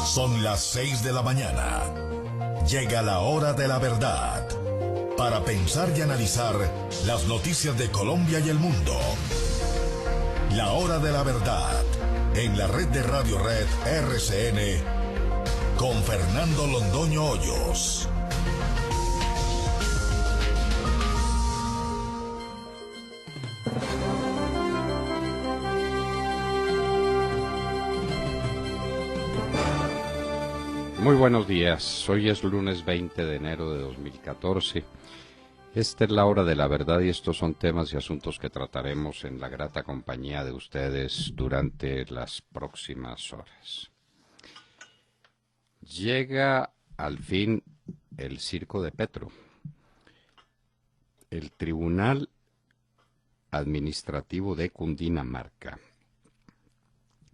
Son las 6 de la mañana. Llega la hora de la verdad. Para pensar y analizar las noticias de Colombia y el mundo. La hora de la verdad. En la red de Radio Red RCN. Con Fernando Londoño Hoyos. Muy buenos días, hoy es lunes 20 de enero de 2014. Esta es la hora de la verdad y estos son temas y asuntos que trataremos en la grata compañía de ustedes durante las próximas horas. Llega al fin el circo de Petro. El Tribunal Administrativo de Cundinamarca,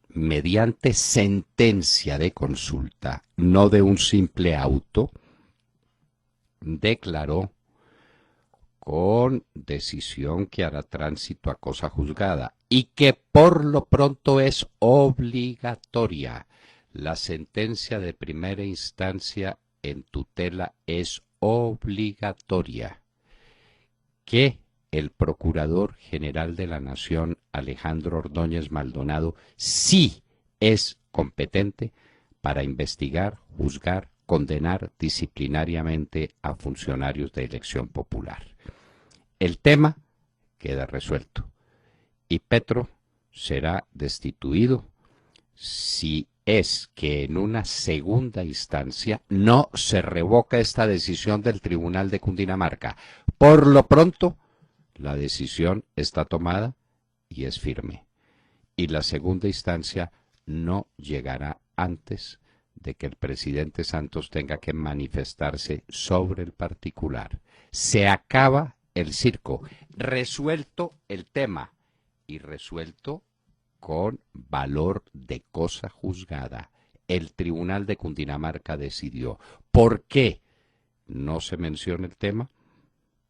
mediante sentencia de consulta, no de un simple auto, declaró con decisión que hará tránsito a cosa juzgada y que por lo pronto es obligatoria. La sentencia de primera instancia en tutela es obligatoria. Que el Procurador General de la Nación, Alejandro Ordóñez Maldonado, sí es competente para investigar, juzgar, condenar disciplinariamente a funcionarios de elección popular. El tema queda resuelto y Petro será destituido si es que en una segunda instancia no se revoca esta decisión del Tribunal de Cundinamarca. Por lo pronto, la decisión está tomada y es firme. Y la segunda instancia no llegará antes de que el presidente Santos tenga que manifestarse sobre el particular. Se acaba el circo. Resuelto el tema y resuelto con valor de cosa juzgada. El Tribunal de Cundinamarca decidió. ¿Por qué no se menciona el tema?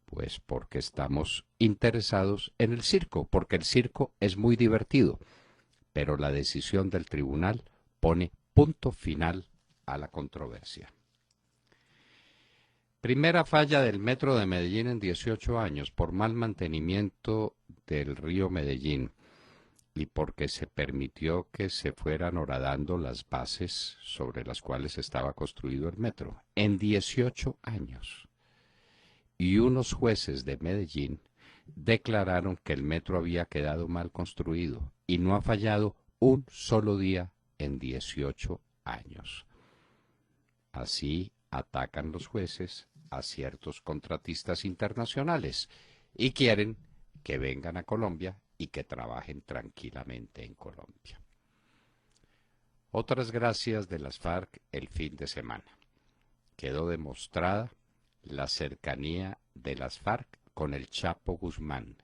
Pues porque estamos interesados en el circo, porque el circo es muy divertido, pero la decisión del tribunal pone punto final a la controversia. Primera falla del Metro de Medellín en 18 años por mal mantenimiento del río Medellín y porque se permitió que se fueran horadando las bases sobre las cuales estaba construido el metro. En 18 años. Y unos jueces de Medellín declararon que el metro había quedado mal construido y no ha fallado un solo día en 18 años. Así atacan los jueces a ciertos contratistas internacionales y quieren que vengan a Colombia y que trabajen tranquilamente en Colombia. Otras gracias de las FARC el fin de semana. Quedó demostrada la cercanía de las FARC con el Chapo Guzmán,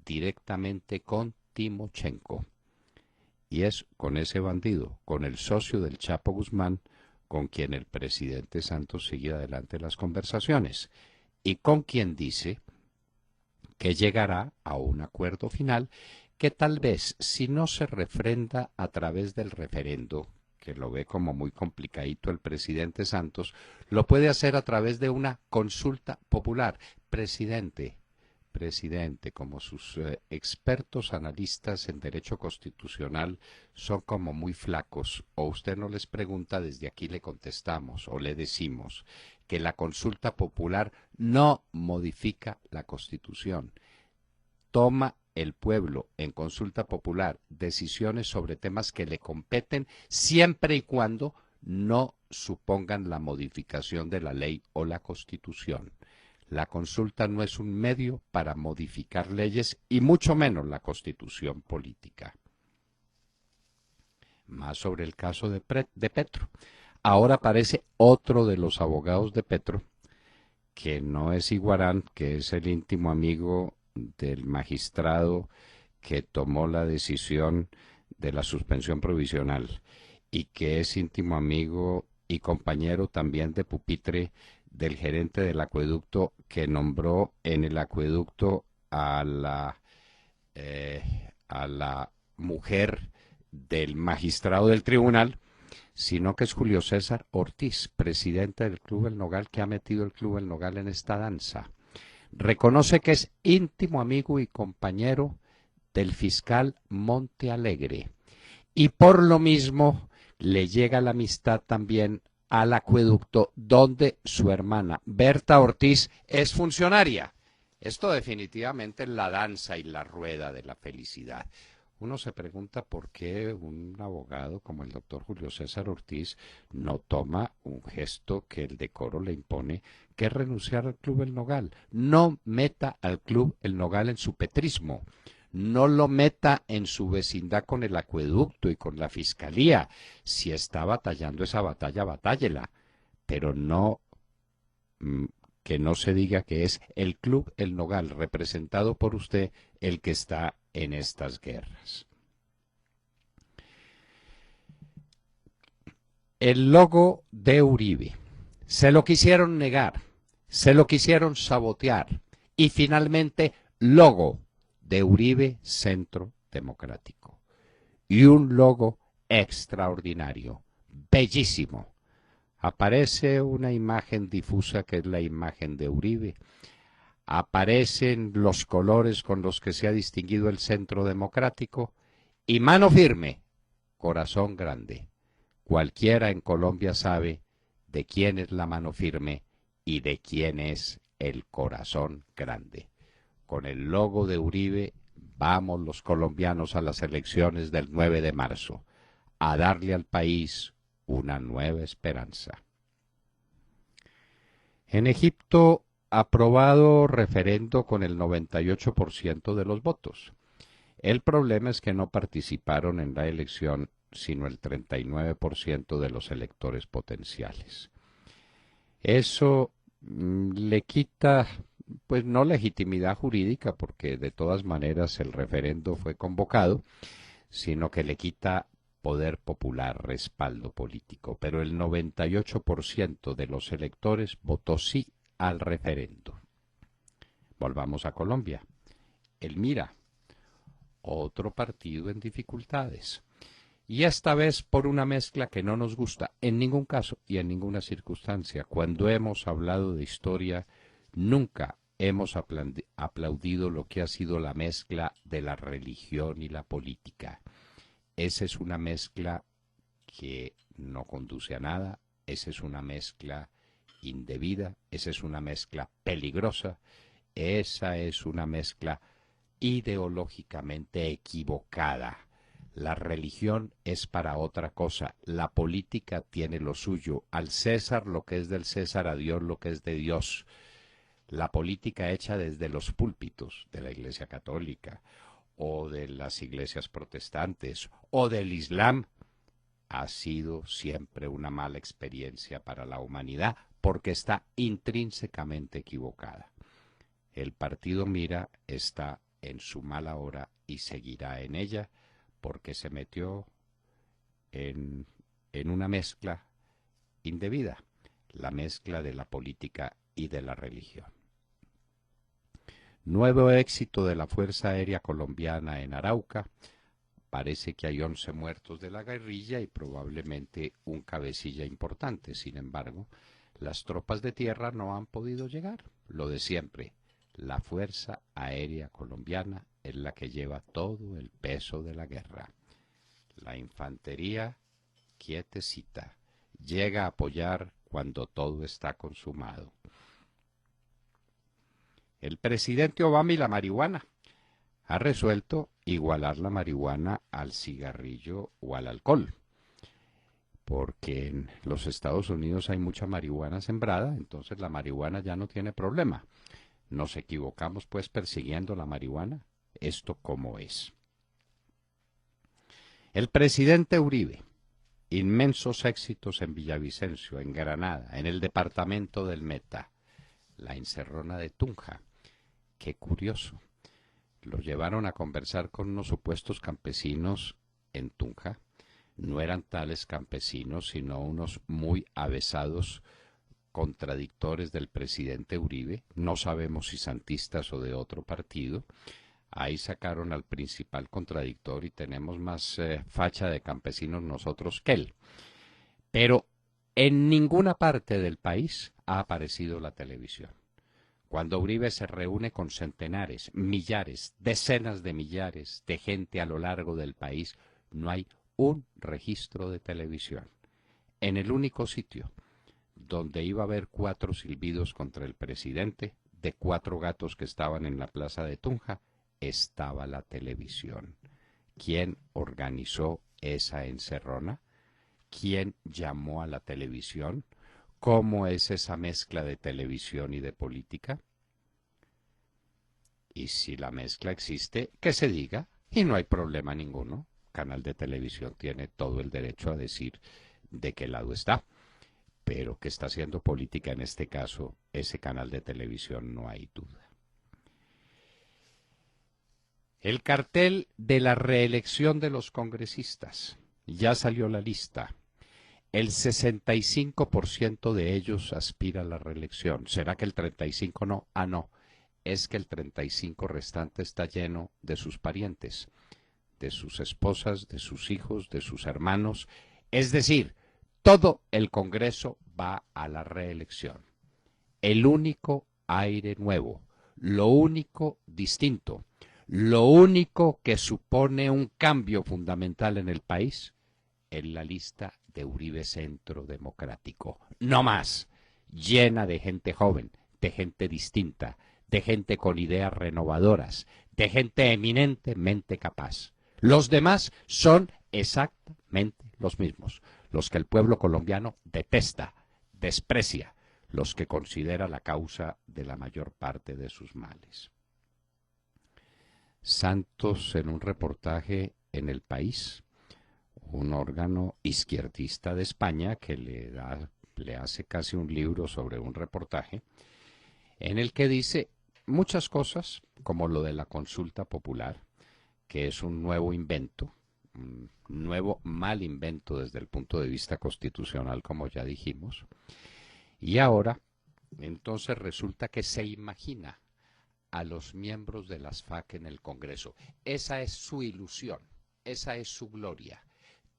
directamente con Timochenko. Y es con ese bandido, con el socio del Chapo Guzmán, con quien el presidente Santos sigue adelante las conversaciones, y con quien dice que llegará a un acuerdo final que tal vez, si no se refrenda a través del referendo, que lo ve como muy complicadito el presidente Santos, lo puede hacer a través de una consulta popular. Presidente, como sus expertos analistas en derecho constitucional son como muy flacos, o usted no les pregunta, desde aquí le contestamos o le decimos que la consulta popular no modifica la Constitución. Toma el pueblo en consulta popular decisiones sobre temas que le competen siempre y cuando no supongan la modificación de la ley o la Constitución. La consulta no es un medio para modificar leyes y mucho menos la Constitución política. Más sobre el caso de Petro. Ahora aparece otro de los abogados de Petro, que no es Iguarán, que es el íntimo amigo del magistrado que tomó la decisión de la suspensión provisional y que es íntimo amigo y compañero también de pupitre del gerente del acueducto que nombró en el acueducto a la mujer del magistrado del tribunal, sino que es Julio César Ortiz, presidente del Club El Nogal, que ha metido el Club El Nogal en esta danza. Reconoce que es íntimo amigo y compañero del fiscal Montealegre, y por lo mismo le llega la amistad también al acueducto donde su hermana Berta Ortiz es funcionaria. Esto definitivamente es la danza y la rueda de la felicidad. Uno se pregunta por qué un abogado como el doctor Julio César Ortiz no toma un gesto que el decoro le impone, que es renunciar al Club El Nogal. No meta al Club El Nogal en su petrismo. No lo meta en su vecindad con el acueducto y con la fiscalía. Si está batallando esa batalla, batállela. Pero no, que no se diga que es el Club El Nogal, representado por usted, el que está en estas guerras. El logo de Uribe se lo quisieron negar, se lo quisieron sabotear, y finalmente logo de Uribe Centro Democrático. Y un logo extraordinario, bellísimo. Aparece una imagen difusa que es la imagen de Uribe. Aparecen los colores con los que se ha distinguido el Centro Democrático. Y mano firme, corazón grande. Cualquiera en Colombia sabe de quién es la mano firme y de quién es el corazón grande. Con el logo de Uribe vamos los colombianos a las elecciones del 9 de marzo, a darle al país una nueva esperanza. En Egipto, aprobado referendo con el 98% de los votos. El problema es que no participaron en la elección sino el 39% de los electores potenciales. Eso le quita, pues no legitimidad jurídica, porque de todas maneras el referendo fue convocado, sino que le quita poder popular, respaldo político. Pero el 98% de los electores votó sí al referendo. Volvamos a Colombia. El Mira, otro partido en dificultades. Y esta vez por una mezcla que no nos gusta en ningún caso y en ninguna circunstancia. Cuando hemos hablado de historia, nunca hemos aplaudido lo que ha sido la mezcla de la religión y la política. Esa es una mezcla que no conduce a nada, esa es una mezcla indebida, esa es una mezcla peligrosa, esa es una mezcla ideológicamente equivocada. La religión es para otra cosa, la política tiene lo suyo, al César lo que es del César, a Dios lo que es de Dios. La política hecha desde los púlpitos de la Iglesia Católica o de las iglesias protestantes o del Islam ha sido siempre una mala experiencia para la humanidad porque está intrínsecamente equivocada. El partido Mira está en su mala hora y seguirá en ella porque se metió en una mezcla indebida, la mezcla de la política y de la religión. Nuevo éxito de la Fuerza Aérea Colombiana en Arauca. Parece que hay 11 muertos de la guerrilla y probablemente un cabecilla importante. Sin embargo, las tropas de tierra no han podido llegar. Lo de siempre, la Fuerza Aérea Colombiana es la que lleva todo el peso de la guerra. La infantería, quietecita, llega a apoyar cuando todo está consumado. El presidente Obama y la marihuana ha resuelto igualar la marihuana al cigarrillo o al alcohol, porque en los Estados Unidos hay mucha marihuana sembrada, entonces la marihuana ya no tiene problema. Nos equivocamos pues persiguiendo la marihuana. Esto como es. El presidente Uribe, inmensos éxitos en Villavicencio, en Granada, en el departamento del Meta, la encerrona de Tunja. Qué curioso. Lo llevaron a conversar con unos supuestos campesinos en Tunja. No eran tales campesinos, sino unos muy avesados contradictores del presidente Uribe. No sabemos si santistas o de otro partido. Ahí sacaron al principal contradictor y tenemos más facha de campesinos nosotros que él. Pero en ninguna parte del país ha aparecido la televisión. Cuando Uribe se reúne con centenares, millares, decenas de millares de gente a lo largo del país, no hay un registro de televisión. En el único sitio donde iba a haber 4 silbidos contra el presidente, de 4 gatos que estaban en la plaza de Tunja, estaba la televisión. ¿Quién organizó esa encerrona? ¿Quién llamó a la televisión? ¿Cómo es esa mezcla de televisión y de política? Y si la mezcla existe, que se diga, y no hay problema ninguno. Canal de televisión tiene todo el derecho a decir de qué lado está. Pero que está haciendo política en este caso, ese canal de televisión, no hay duda. El cartel de la reelección de los congresistas. Ya salió la lista. El 65% de ellos aspira a la reelección. ¿Será que el 35% no? Ah, no. Es que el 35% restante está lleno de sus parientes, de sus esposas, de sus hijos, de sus hermanos. Es decir, todo el Congreso va a la reelección. El único aire nuevo, lo único distinto, lo único que supone un cambio fundamental en el país, es la lista de Uribe Centro Democrático. No más, llena de gente joven, de gente distinta, de gente con ideas renovadoras, de gente eminentemente capaz. Los demás son exactamente los mismos, los que el pueblo colombiano detesta, desprecia, los que considera la causa de la mayor parte de sus males. Santos, en un reportaje en El País, un órgano izquierdista de España que le hace casi un libro sobre un reportaje, en el que dice muchas cosas, como lo de la consulta popular, que es un nuevo invento, un nuevo mal invento desde el punto de vista constitucional, como ya dijimos. Y ahora, entonces resulta que se imagina a los miembros de las FARC en el Congreso. Esa es su ilusión, esa es su gloria.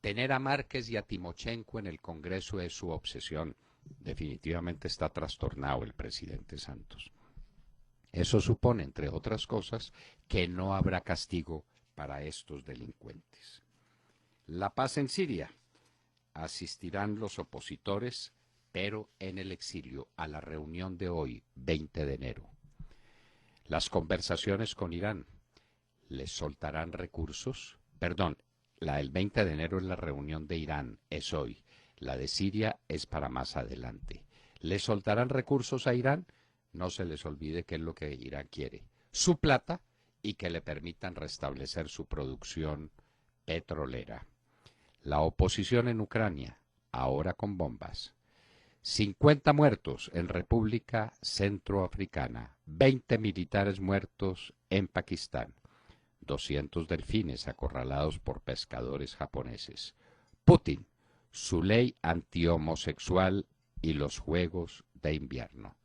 Tener a Márquez y a Timochenko en el Congreso es su obsesión. Definitivamente está trastornado el presidente Santos. Eso supone, entre otras cosas, que no habrá castigo para estos delincuentes. La paz en Siria. Asistirán los opositores, pero en el exilio, a la reunión de hoy, 20 de enero. Las conversaciones con Irán. ¿Les soltarán recursos? Perdón, la del 20 de enero es la reunión de Irán, es hoy. La de Siria es para más adelante. ¿Les soltarán recursos a Irán? No se les olvide qué es lo que Irán quiere. Su plata y que le permitan restablecer su producción petrolera. La oposición en Ucrania, ahora con bombas. 50 muertos en República Centroafricana, 20 militares muertos en Pakistán, 200 delfines acorralados por pescadores japoneses. Putin, su ley antihomosexual y los Juegos de Invierno.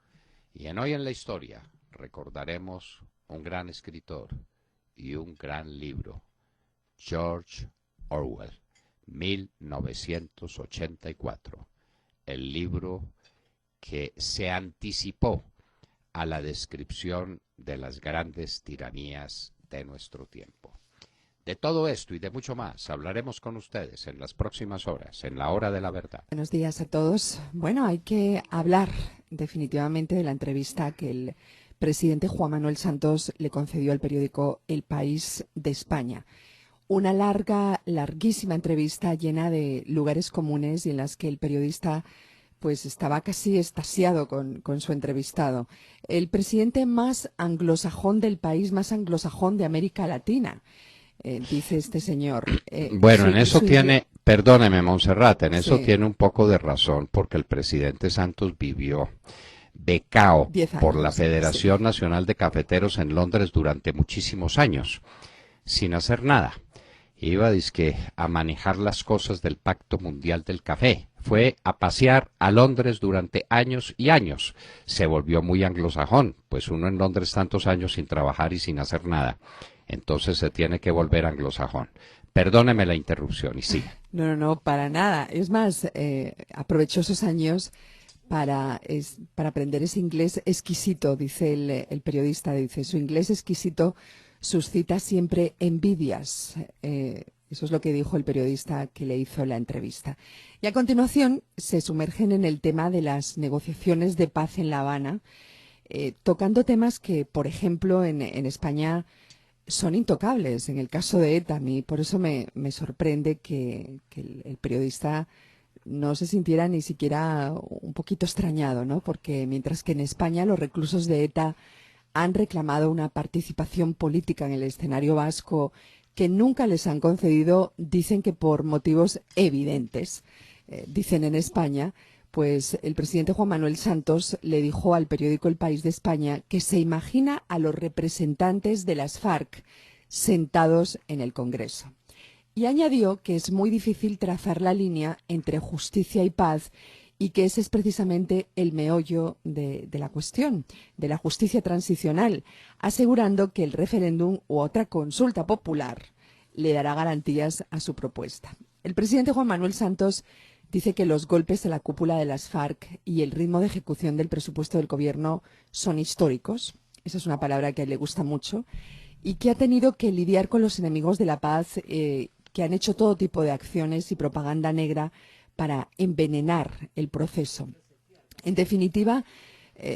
Y en Hoy en la Historia recordaremos un gran escritor y un gran libro, George Orwell, 1984. El libro que se anticipó a la descripción de las grandes tiranías de nuestro tiempo. De todo esto y de mucho más hablaremos con ustedes en las próximas horas, en la Hora de la Verdad. Buenos días a todos. Bueno, hay que hablar definitivamente de la entrevista que el presidente Juan Manuel Santos le concedió al periódico El País de España. Una larguísima entrevista llena de lugares comunes y en las que el periodista pues estaba casi extasiado con su entrevistado. El presidente más anglosajón del país, más anglosajón de América Latina, dice este señor. Bueno, en eso tiene, perdóneme Montserrat, en eso Sí. tiene un poco de razón, porque el presidente Santos vivió becao 10 años, por la sí. Federación Nacional de Cafeteros en Londres durante muchísimos años, sin hacer nada. Iba dizque a manejar las cosas del Pacto Mundial del Café. Fue a pasear a Londres durante años y años. Se volvió muy anglosajón, pues uno en Londres tantos años sin trabajar y sin hacer nada. Entonces se tiene que volver anglosajón. Perdóneme la interrupción y siga. No, para nada. Es más, aprovechó esos años para aprender ese inglés exquisito, dice el periodista, dice, su inglés exquisito suscita siempre envidias. Eso es lo que dijo el periodista que le hizo la entrevista. Y a continuación se sumergen en el tema de las negociaciones de paz en La Habana, tocando temas que, por ejemplo, en España son intocables. En el caso de ETA, a mí por eso me sorprende que el periodista no se sintiera ni siquiera un poquito extrañado, ¿no? Porque mientras que en España los reclusos de ETA han reclamado una participación política en el escenario vasco que nunca les han concedido, dicen que por motivos evidentes. Dicen en España, pues el presidente Juan Manuel Santos le dijo al periódico El País de España que se imagina a los representantes de las FARC sentados en el Congreso. Y añadió que es muy difícil trazar la línea entre justicia y paz y que ese es precisamente el meollo de la cuestión, de la justicia transicional, asegurando que el referéndum u otra consulta popular le dará garantías a su propuesta. El presidente Juan Manuel Santos dice que los golpes de la cúpula de las FARC y el ritmo de ejecución del presupuesto del gobierno son históricos. Esa es una palabra que a él le gusta mucho. Y que ha tenido que lidiar con los enemigos de la paz, que han hecho todo tipo de acciones y propaganda negra para envenenar el proceso. En definitiva,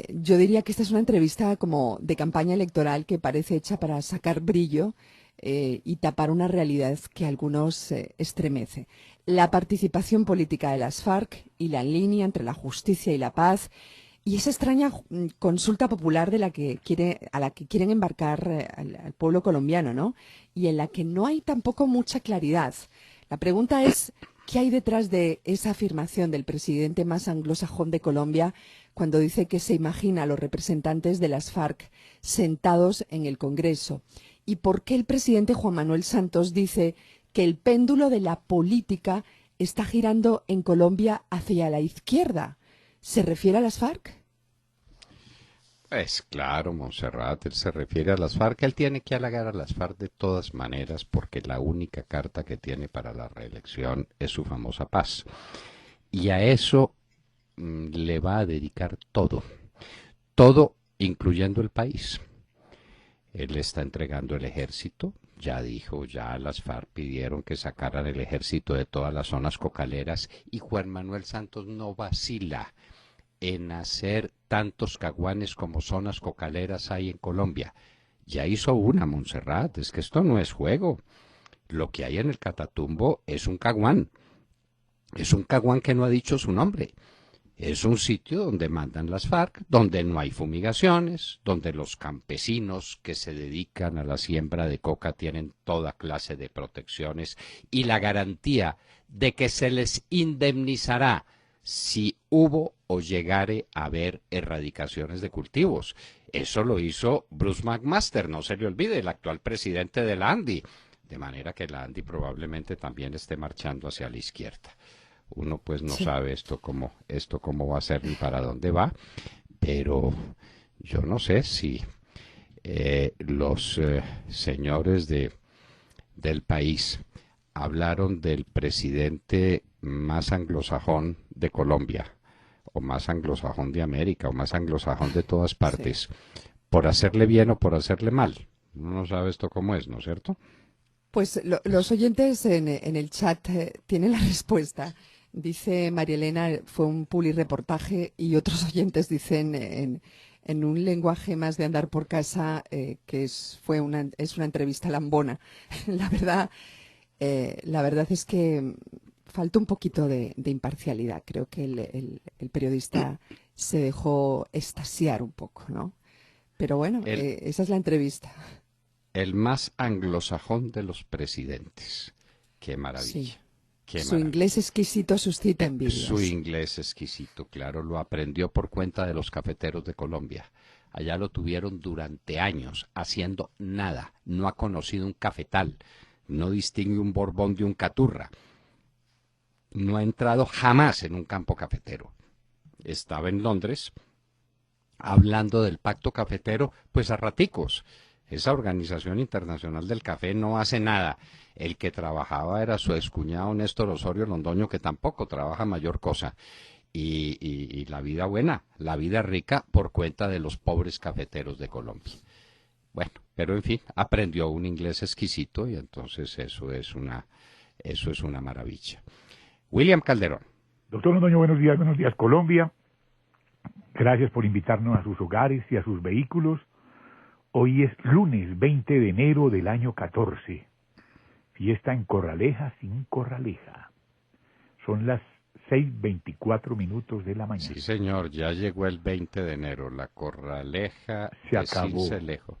yo diría que esta es una entrevista como de campaña electoral que parece hecha para sacar brillo y tapar una realidad que a algunos estremece. La participación política de las FARC y la línea entre la justicia y la paz y esa extraña consulta popular a la que quieren embarcar al pueblo colombiano, ¿no? Y en la que no hay tampoco mucha claridad. La pregunta es, ¿qué hay detrás de esa afirmación del presidente más anglosajón de Colombia cuando dice que se imagina a los representantes de las FARC sentados en el Congreso? ¿Y por qué el presidente Juan Manuel Santos dice que el péndulo de la política está girando en Colombia hacia la izquierda? ¿Se refiere a las FARC? Pues claro, Montserrat, él se refiere a las FARC. Él tiene que halagar a las FARC de todas maneras porque la única carta que tiene para la reelección es su famosa paz. Y a eso le va a dedicar todo, todo incluyendo el país. Él está entregando el ejército, ya dijo, ya las FARC pidieron que sacaran el ejército de todas las zonas cocaleras y Juan Manuel Santos no vacila en hacer tantos caguanes como zonas cocaleras hay en Colombia. Ya hizo una, Montserrat, es que esto no es juego. Lo que hay en el Catatumbo es un caguán que no ha dicho su nombre. Es un sitio donde mandan las FARC, donde no hay fumigaciones, donde los campesinos que se dedican a la siembra de coca tienen toda clase de protecciones y la garantía de que se les indemnizará si hubo o llegare a haber erradicaciones de cultivos. Eso lo hizo Bruce McMaster, no se le olvide, el actual presidente de la ANDI, de manera que la ANDI probablemente también esté marchando hacia la izquierda. Uno pues no sabe esto cómo va a ser ni para dónde va, pero yo no sé si los señores del país hablaron del presidente más anglosajón de Colombia, o más anglosajón de América, o más anglosajón de todas partes, por hacerle bien o por hacerle mal. Uno no sabe esto cómo es, ¿no es cierto? Pues los oyentes en el chat tienen la respuesta. Dice María Elena, fue un publireportaje, y otros oyentes dicen en un lenguaje más de andar por casa que es una entrevista lambona. La verdad es que falta un poquito de imparcialidad. Creo que el periodista se dejó extasiar un poco, ¿no? Pero bueno, esa es la entrevista. El más anglosajón de los presidentes. Qué maravilla. Sí. Su inglés exquisito suscita envidias. Su inglés exquisito, claro, lo aprendió por cuenta de los cafeteros de Colombia. Allá lo tuvieron durante años, haciendo nada. No ha conocido un cafetal, no distingue un Borbón de un Caturra. No ha entrado jamás en un campo cafetero. Estaba en Londres, hablando del pacto cafetero, pues a raticos. Esa Organización Internacional del Café no hace nada. El que trabajaba era su excuñado Néstor Osorio Londoño, que tampoco trabaja mayor cosa. Y la vida buena, la vida rica por cuenta de los pobres cafeteros de Colombia. Bueno, pero en fin, aprendió un inglés exquisito y entonces eso es una maravilla. William Calderón. Doctor Londoño, buenos días Colombia. Gracias por invitarnos a sus hogares y a sus vehículos. Hoy es lunes 20 de enero del año 14. Fiesta en Corraleja sin Corraleja. Son las 6:24 de la mañana. Sí, señor, ya llegó el 20 de enero. La Corraleja se acabó. Cincelejo,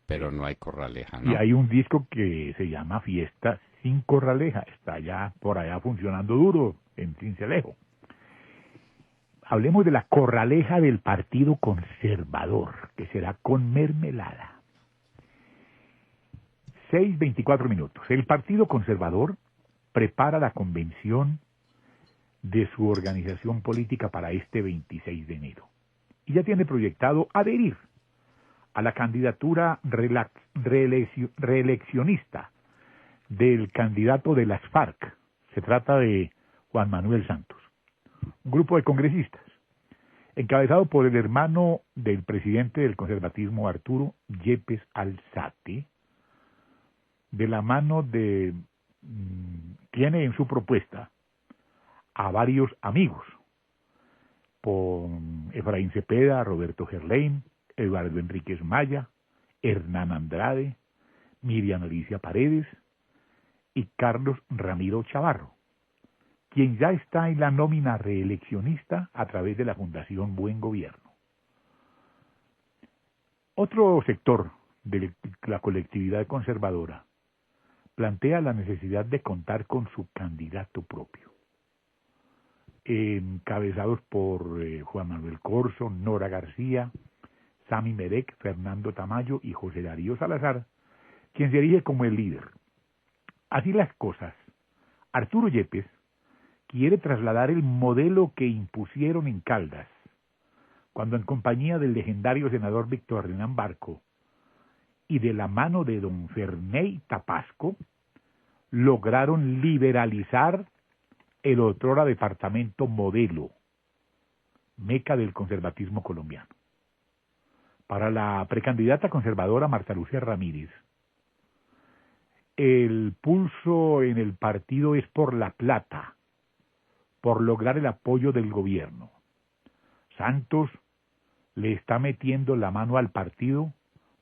pero no hay Corraleja, ¿no? Y hay un disco que se llama Fiesta sin Corraleja. Está ya por allá funcionando duro en Cincelejo. Hablemos de la Corraleja del Partido Conservador, que será con mermelada. 6:24. El Partido Conservador prepara la convención de su organización política para este 26 de enero. Y ya tiene proyectado adherir a la candidatura reeleccionista del candidato de las FARC. Se trata de Juan Manuel Santos. Un grupo de congresistas, encabezado por el hermano del presidente del conservatismo, Arturo Yepes Alzate, de la mano de... tiene en su propuesta a varios amigos, por Efraín Cepeda, Roberto Gerlain, Eduardo Enríquez Maya, Hernán Andrade, Miriam Alicia Paredes y Carlos Ramiro Chavarro, quien ya está en la nómina reeleccionista a través de la Fundación Buen Gobierno. Otro sector de la colectividad conservadora plantea la necesidad de contar con su candidato propio, encabezados por Juan Manuel Corzo, Nora García, Sami Merek, Fernando Tamayo y José Darío Salazar, quien se erige como el líder. Así las cosas, Arturo Yepes quiere trasladar el modelo que impusieron en Caldas, cuando en compañía del legendario senador Víctor Hernán Barco y de la mano de don Ferney Tapasco, lograron liberalizar el otrora departamento modelo, meca del conservatismo colombiano. Para la precandidata conservadora Marta Lucía Ramírez, el pulso en el partido es por la plata, por lograr el apoyo del gobierno. Santos le está metiendo la mano al partido,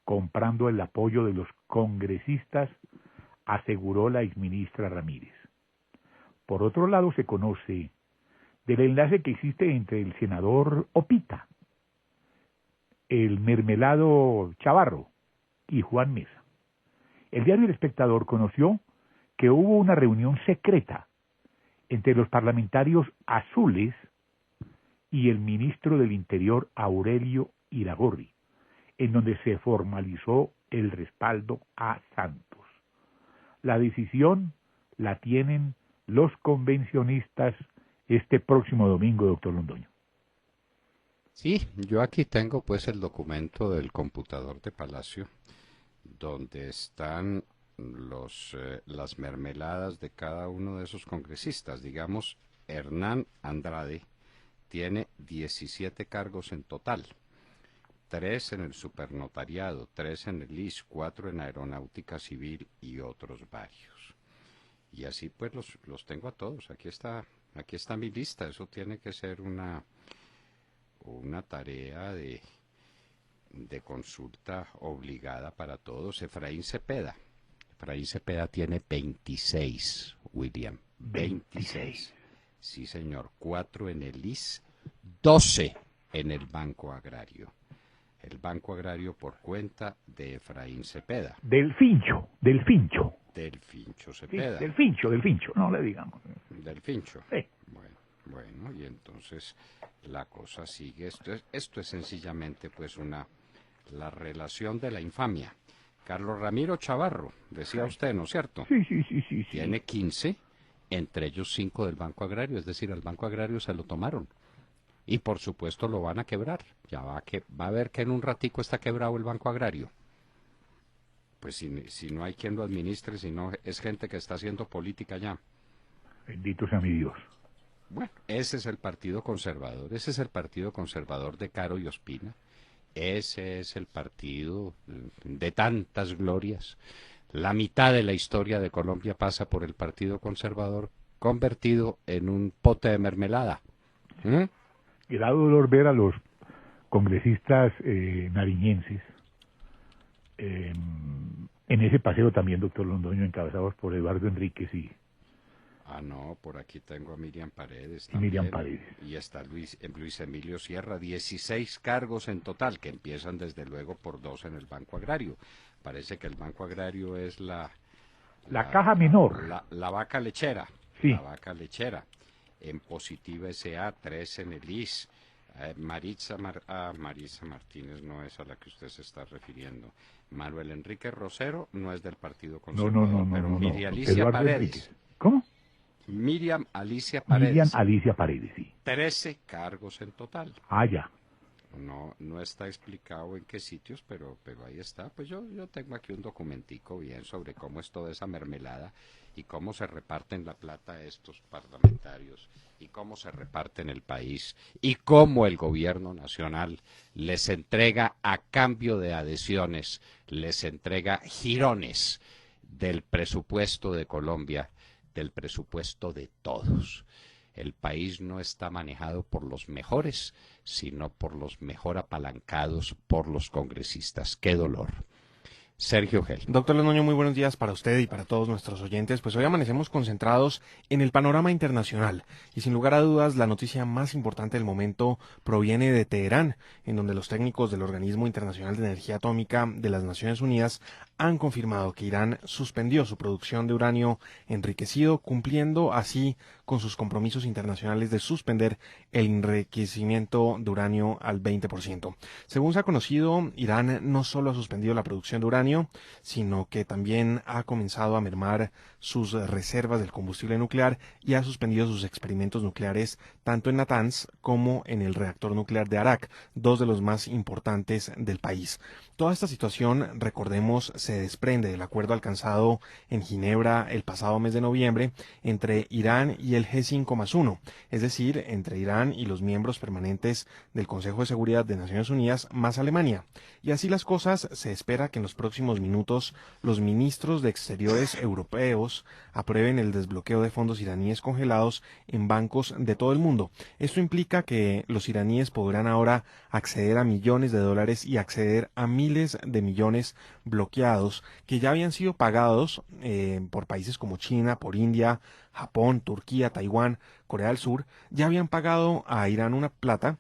comprando el apoyo de los congresistas, aseguró la exministra Ramírez. Por otro lado, se conoce del enlace que existe entre el senador Opita, el mermelado Chavarro y Juan Mesa. El diario El Espectador conoció que hubo una reunión secreta entre los parlamentarios azules y el ministro del Interior Aurelio Iragorri, en donde se formalizó el respaldo a Santos. La decisión la tienen los convencionistas este próximo domingo, doctor Londoño. Sí, yo aquí tengo pues el documento del computador de Palacio, donde están las mermeladas de cada uno de esos congresistas. Digamos, Hernán Andrade tiene 17 cargos en total, 3 en el supernotariado, 3 en el IS, 4 en aeronáutica civil y otros varios. Y así pues los tengo a todos. Aquí está mi lista. Eso tiene que ser una tarea de consulta obligada para todos. Efraín Cepeda tiene 26, William. 26. Sí, señor. 4 en el IS, 12 en el Banco Agrario. El Banco Agrario por cuenta de Efraín Cepeda. Del Fincho. Del Fincho Cepeda. Sí, del Fincho, no le digamos. Del Fincho. Sí. Bueno, y entonces la cosa sigue. Esto es sencillamente pues la relación de la infamia. Carlos Ramiro Chavarro, decía usted, ¿no es cierto? Sí. Tiene 15, entre ellos 5 del Banco Agrario, es decir, al Banco Agrario se lo tomaron. Y por supuesto lo van a quebrar. Ya va a ver que en un ratico está quebrado el Banco Agrario. Pues si no hay quien lo administre, si no es gente que está haciendo política ya. Bendito sea mi Dios. Bueno, ese es el Partido Conservador, ese es el Partido Conservador de Caro y Ospina, ese es el partido de tantas glorias. La mitad de la historia de Colombia pasa por el Partido Conservador, convertido en un pote de mermelada. ¿Mm? Y da dolor ver a los congresistas nariñenses en ese paseo también, doctor Londoño, encabezados por Eduardo Enríquez y No, por aquí tengo a Miriam Paredes y también. Miriam Paredes. Y está Luis Emilio Sierra, 16 cargos en total, que empiezan desde luego por 2 en el Banco Agrario. Parece que el Banco Agrario es La caja menor. La vaca lechera. Sí. La vaca lechera. En Positiva S.A., 3 en el IS. Maritza Martínez no es a la que usted se está refiriendo. Manuel Enrique Rosero no es del Partido Conservador, pero Miriam Alicia Eduardo Paredes. Enríquez. ¿Cómo? Miriam Alicia Paredes. Miriam Alicia Paredes, sí. 13 cargos en total. Ya. No está explicado en qué sitios, pero ahí está. Pues yo tengo aquí un documentico bien sobre cómo es toda esa mermelada y cómo se reparten la plata estos parlamentarios y cómo se reparten el país y cómo el gobierno nacional les entrega a cambio de adhesiones, les entrega jirones del presupuesto de Colombia, del presupuesto de todos. El país no está manejado por los mejores, sino por los mejor apalancados, por los congresistas. ¡Qué dolor! Sergio Gel. Doctor Londoño, muy buenos días para usted y para todos nuestros oyentes. Pues hoy amanecemos concentrados en el panorama internacional y sin lugar a dudas la noticia más importante del momento proviene de Teherán, en donde los técnicos del Organismo Internacional de Energía Atómica de las Naciones Unidas han confirmado que Irán suspendió su producción de uranio enriquecido, cumpliendo así con sus compromisos internacionales de suspender el enriquecimiento de uranio al 20%. Según se ha conocido, Irán no solo ha suspendido la producción de uranio, sino que también ha comenzado a mermar sus reservas del combustible nuclear y ha suspendido sus experimentos nucleares tanto en Natanz como en el reactor nuclear de Arak, dos de los más importantes del país. Toda esta situación, recordemos, se desprende del acuerdo alcanzado en Ginebra el pasado mes de noviembre entre Irán y el G5+1, es decir, entre Irán y los miembros permanentes del Consejo de Seguridad de Naciones Unidas más Alemania. Y así las cosas, se espera que en los próximos minutos los ministros de Exteriores europeos aprueben el desbloqueo de fondos iraníes congelados en bancos de todo el mundo. Esto implica que los iraníes podrán ahora acceder a millones de dólares y acceder a miles de millones bloqueados que ya habían sido pagados por países como China, por India, Japón, Turquía, Taiwán, Corea del Sur. Ya habían pagado a Irán una plata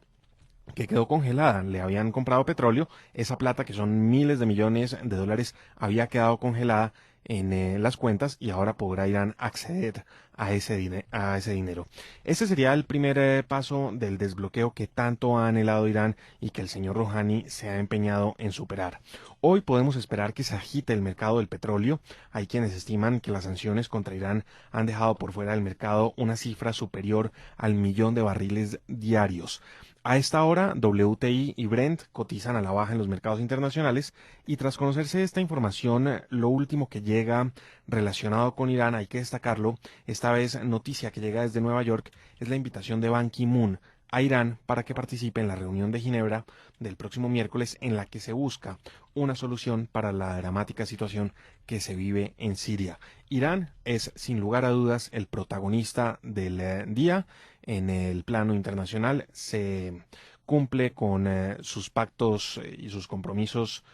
que quedó congelada. Le habían comprado petróleo, esa plata, que son miles de millones de dólares, había quedado congelada en las cuentas y ahora podrá Irán acceder a ese dinero. Ese sería el primer paso del desbloqueo que tanto ha anhelado Irán y que el señor Rouhani se ha empeñado en superar. Hoy podemos esperar que se agite el mercado del petróleo. Hay quienes estiman que las sanciones contra Irán han dejado por fuera del mercado una cifra superior al 1.000.000 de barriles diarios. A esta hora, WTI y Brent cotizan a la baja en los mercados internacionales y tras conocerse esta información, lo último que llega relacionado con Irán, hay que destacarlo, esta vez noticia que llega desde Nueva York, es la invitación de Ban Ki-moon a Irán para que participe en la reunión de Ginebra del próximo miércoles en la que se busca una solución para la dramática situación que se vive en Siria. Irán es sin lugar a dudas el protagonista del día en el plano internacional. Se cumple con sus pactos y sus compromisos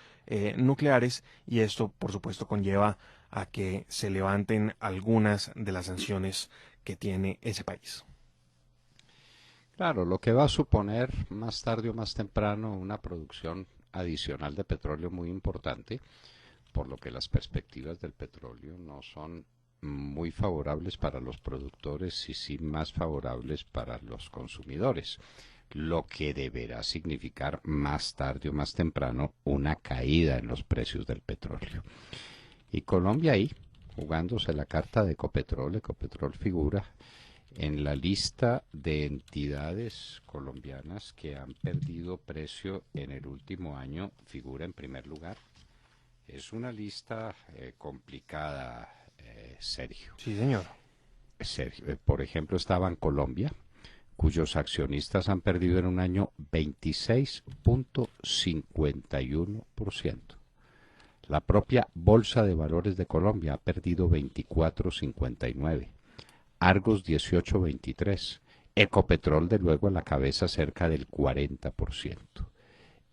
nucleares y esto por supuesto conlleva a que se levanten algunas de las sanciones que tiene ese país. Claro, lo que va a suponer más tarde o más temprano una producción adicional de petróleo muy importante, por lo que las perspectivas del petróleo no son muy favorables para los productores y sí más favorables para los consumidores, lo que deberá significar más tarde o más temprano una caída en los precios del petróleo. Y Colombia ahí, jugándose la carta de Ecopetrol. Ecopetrol figura en la lista de entidades colombianas que han perdido precio en el último año, figura en primer lugar. Es una lista complicada, Sergio. Sí, señor. Sergio. Por ejemplo, estaba en Colombia, cuyos accionistas han perdido en un año 26.51%. La propia Bolsa de Valores de Colombia ha perdido 24.59%. Argos 18.23%. Ecopetrol, de luego, a la cabeza cerca del 40%.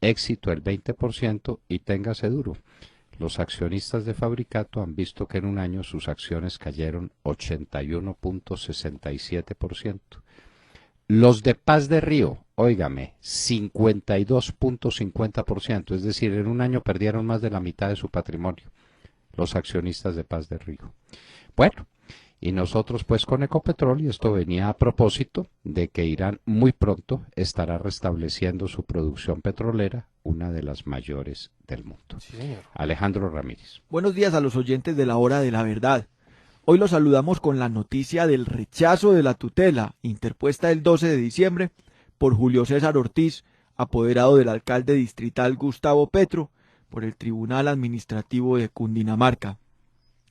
Éxito el 20% y téngase duro. Los accionistas de Fabricato han visto que en un año sus acciones cayeron 81.67%. Los de Paz de Río, óigame, 52.50%, es decir, en un año perdieron más de la mitad de su patrimonio, los accionistas de Paz de Río. Bueno, y nosotros pues con Ecopetrol, y esto venía a propósito de que Irán muy pronto estará restableciendo su producción petrolera, una de las mayores del mundo. Sí, señor. Alejandro Ramírez. Buenos días a los oyentes de la Hora de la Verdad. Hoy los saludamos con la noticia del rechazo de la tutela interpuesta el 12 de diciembre por Julio César Ortiz, apoderado del alcalde distrital Gustavo Petro, por el Tribunal Administrativo de Cundinamarca.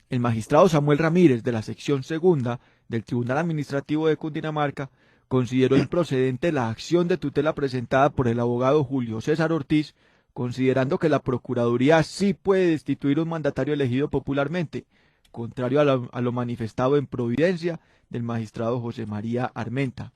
El magistrado Samuel Ramírez, de la sección segunda del Tribunal Administrativo de Cundinamarca, consideró improcedente la acción de tutela presentada por el abogado Julio César Ortiz, considerando que la Procuraduría sí puede destituir a un mandatario elegido popularmente, contrario a lo manifestado en Providencia del magistrado José María Armenta.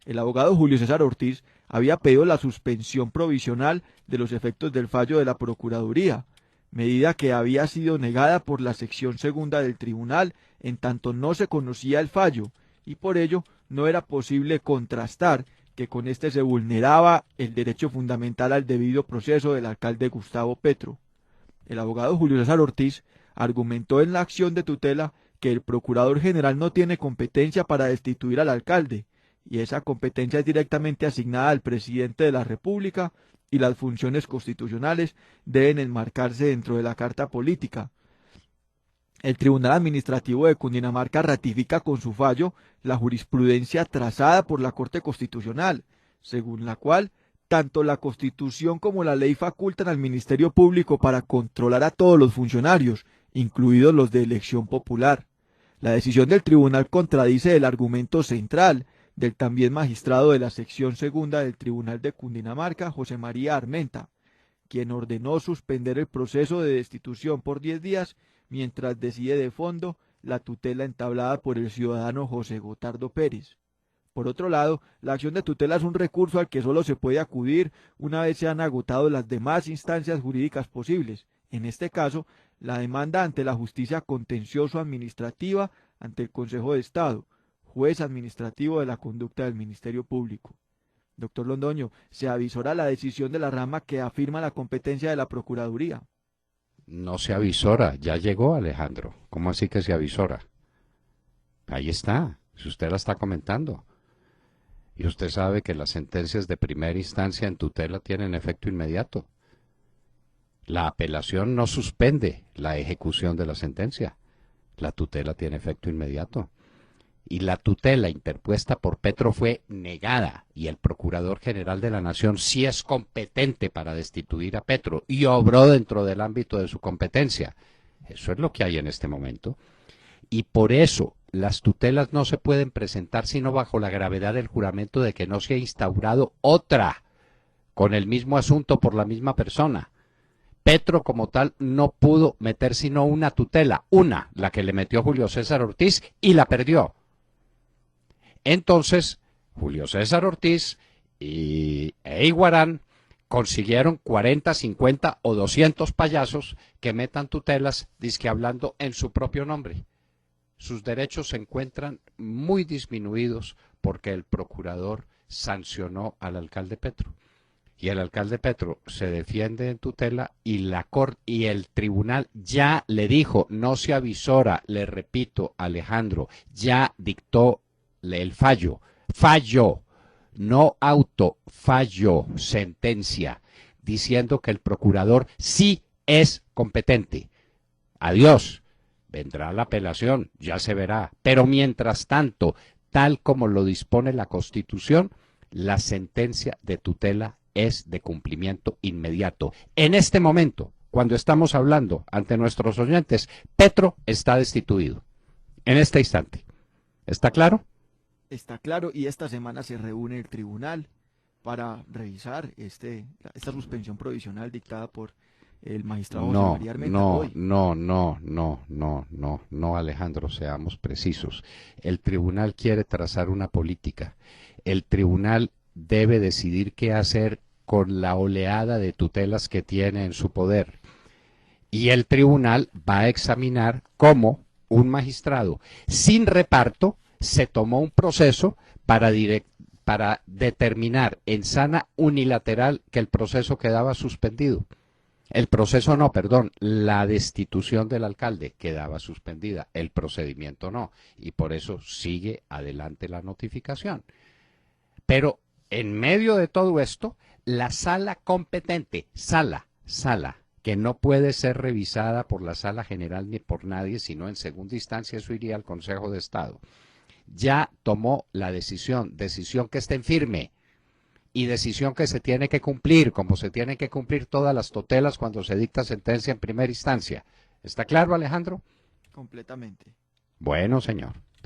El abogado Julio César Ortiz había pedido la suspensión provisional de los efectos del fallo de la Procuraduría, medida que había sido negada por la sección segunda del tribunal en tanto no se conocía el fallo, y por ello no era posible contrastar que con este se vulneraba el derecho fundamental al debido proceso del alcalde Gustavo Petro. El abogado Julio César Ortiz argumentó en la acción de tutela que el procurador general no tiene competencia para destituir al alcalde, y esa competencia es directamente asignada al presidente de la República, y las funciones constitucionales deben enmarcarse dentro de la Carta Política. El Tribunal Administrativo de Cundinamarca ratifica con su fallo la jurisprudencia trazada por la Corte Constitucional, según la cual tanto la Constitución como la ley facultan al Ministerio Público para controlar a todos los funcionarios, incluidos los de elección popular. La decisión del tribunal contradice el argumento central del también magistrado de la sección segunda del Tribunal de Cundinamarca, José María Armenta, quien ordenó suspender el proceso de destitución por 10 días mientras decide de fondo la tutela entablada por el ciudadano José Gotardo Pérez. Por otro lado, la acción de tutela es un recurso al que solo se puede acudir una vez se han agotado las demás instancias jurídicas posibles, en este caso, la demanda ante la justicia contencioso-administrativa ante el Consejo de Estado, juez administrativo de la conducta del Ministerio Público. Doctor Londoño, se avisora la decisión de la rama que afirma la competencia de la Procuraduría. No se avisora, ya llegó, Alejandro. ¿Cómo así que se avisora? Ahí está, si usted la está comentando. Y usted sabe que las sentencias de primera instancia en tutela tienen efecto inmediato. La apelación no suspende la ejecución de la sentencia. La tutela tiene efecto inmediato. Y la tutela interpuesta por Petro fue negada, y el Procurador General de la Nación sí es competente para destituir a Petro, y obró dentro del ámbito de su competencia. Eso es lo que hay en este momento. Y por eso las tutelas no se pueden presentar sino bajo la gravedad del juramento de que no se ha instaurado otra con el mismo asunto por la misma persona. Petro como tal no pudo meter sino una tutela, una, la que le metió Julio César Ortiz, y la perdió. Entonces, Julio César Ortiz e Iguarán consiguieron 40, 50 o 200 payasos que metan tutelas, dizque hablando en su propio nombre. Sus derechos se encuentran muy disminuidos porque el procurador sancionó al alcalde Petro. Y el alcalde Petro se defiende en tutela y la corte y el tribunal ya le dijo, no se avisora, le repito, Alejandro, ya dictó el fallo, no fallo, sentencia, diciendo que el procurador sí es competente. Adiós, vendrá la apelación, ya se verá, pero mientras tanto, tal como lo dispone la Constitución, la sentencia de tutela es de cumplimiento inmediato. En este momento, cuando estamos hablando ante nuestros oyentes, Petro está destituido en este instante. ¿Está claro? Está claro, y esta semana se reúne el tribunal para revisar esta suspensión provisional dictada por el magistrado José María Armenta hoy. No, Alejandro, seamos precisos. El tribunal quiere trazar una política. El tribunal debe decidir qué hacer con la oleada de tutelas que tiene en su poder. Y el tribunal va a examinar cómo un magistrado sin reparto se tomó un proceso para determinar en sana unilateral que el proceso quedaba suspendido. El proceso no, perdón, la destitución del alcalde quedaba suspendida, el procedimiento no, y por eso sigue adelante la notificación. Pero en medio de todo esto, la sala competente, sala, que no puede ser revisada por la sala general ni por nadie, sino en segunda instancia, eso iría al Consejo de Estado, ya tomó la decisión que está en firme, y decisión que se tiene que cumplir, como se tienen que cumplir todas las tutelas cuando se dicta sentencia en primera instancia. ¿Está claro, Alejandro? Completamente. Bueno, señor.